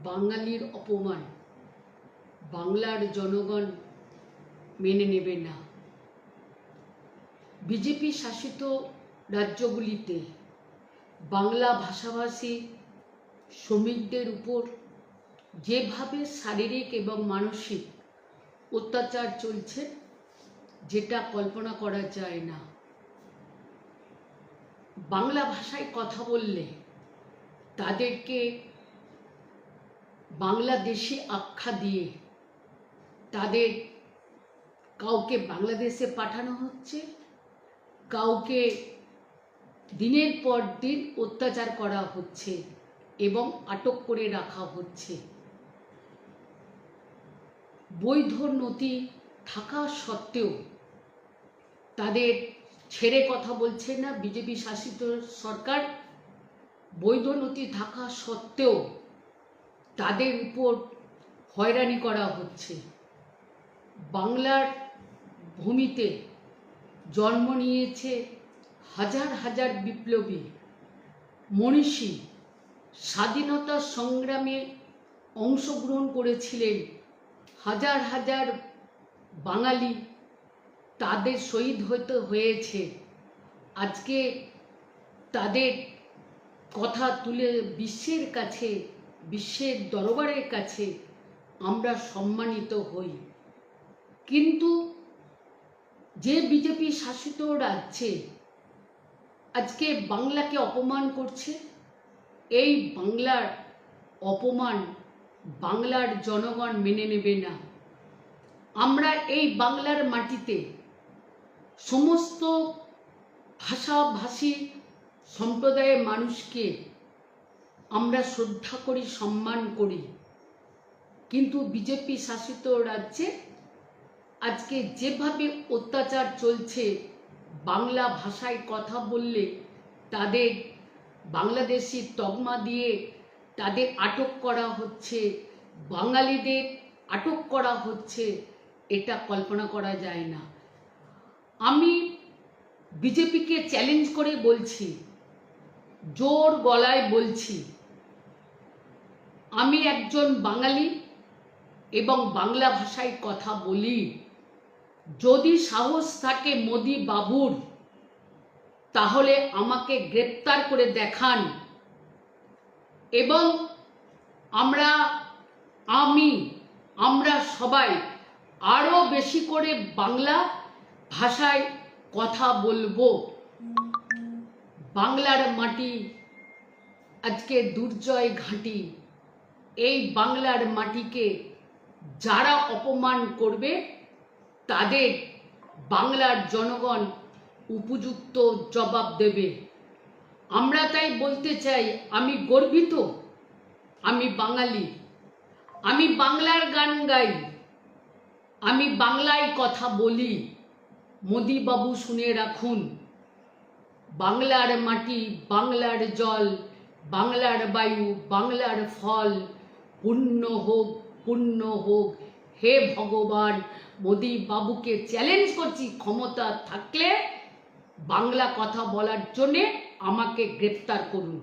বাঙালির অপমান বাংলার জনগণ মেনে নেবে না। বিজেপি শাসিত রাজ্যগুলিতে বাংলা ভাষাভাষী শ্রমিকদের উপর যেভাবে শারীরিক এবং মানসিক অত্যাচার চলছে, যেটা কল্পনা করা যায় না। বাংলা ভাষায় কথা বললে তাদেরকে বাংলাদেশি আখ্যা দিয়ে তাদের কাউকে বাংলাদেশে পাঠানো হচ্ছে, কাউকে দিনের পর দিন অত্যাচার করা হচ্ছে এবং আটক করে রাখা হচ্ছে। বৈধ নথি থাকা সত্ত্বেও তাদের ছেড়ে কথা বলছে না বিজেপি শাসিত সরকার। বৈধ নথি থাকা সত্ত্বেও তাদের উপর হয়রানি করা হচ্ছে। বাংলার ভূমিতে জন্ম নিয়েছে হাজার হাজার বিপ্লবী মনীষী, স্বাধীনতা সংগ্রামে অংশগ্রহণ করেছিলেন হাজার হাজার বাঙালি, তাদের শহীদ হতে হয়েছে। আজকে তাদের কথা তুলে বিশ্বের কাছে, বিশ্বের দরবারের কাছে আমরা সম্মানিত হই। কিন্তু যে বিজেপি শাসিত রাজ্যে আজকে বাংলাকে অপমান করছে, এই বাংলার অপমান বাংলার জনগণ মেনে নেবে না। আমরা এই বাংলার মাটিতে সমস্ত ভাষাভাষী সম্প্রদায়ের মানুষকে আমরা শ্রদ্ধা করি, সম্মান করি। কিন্তু বিজেপি শাসিত রাজ্যে আজকে যেভাবে অত্যাচার চলছে, বাংলা ভাষায় কথা বললে তাদের বাংলাদেশি তকমা দিয়ে তাদের আটক করা হচ্ছে, বাঙালিদের আটক করা হচ্ছে, এটা কল্পনা করা যায় না। আমি বিজেপিকে চ্যালেঞ্জ করে বলছি, জোর গলায় বলছি, আমি একজন বাঙালি এবং বাংলা ভাষায় কথা বলি। যদি সাহস থাকে মোদি বাবুর, তাহলে আমাকে গ্রেপ্তার করে দেখান এবং আমরা সবাই আরো বেশি করে বাংলা ভাষায় কথা বলবো। বাংলার মাটি আজকে দুর্জয় ঘাঁটি। এই বাংলার মাটিকে যারা অপমান করবে তাদের বাংলার জনগণ উপযুক্ত জবাব দেবে। আমরা তাই বলতে চাই, আমি গর্বিত, আমি বাঙালি, আমি বাংলার গান গাই, আমি বাংলায় কথা বলি। মোদি বাবু শুনে রাখুন, বাংলার মাটি, বাংলার জল, বাংলার বায়ু, বাংলার ফল পূর্ণ হোক, পূর্ণ হোক। হে ভগবান, মোদি বাবুকে চ্যালেঞ্জ করছি, ক্ষমতা থাকলে বাংলা কথা বলার জন্যে আমাকে গ্রেপ্তার করুন।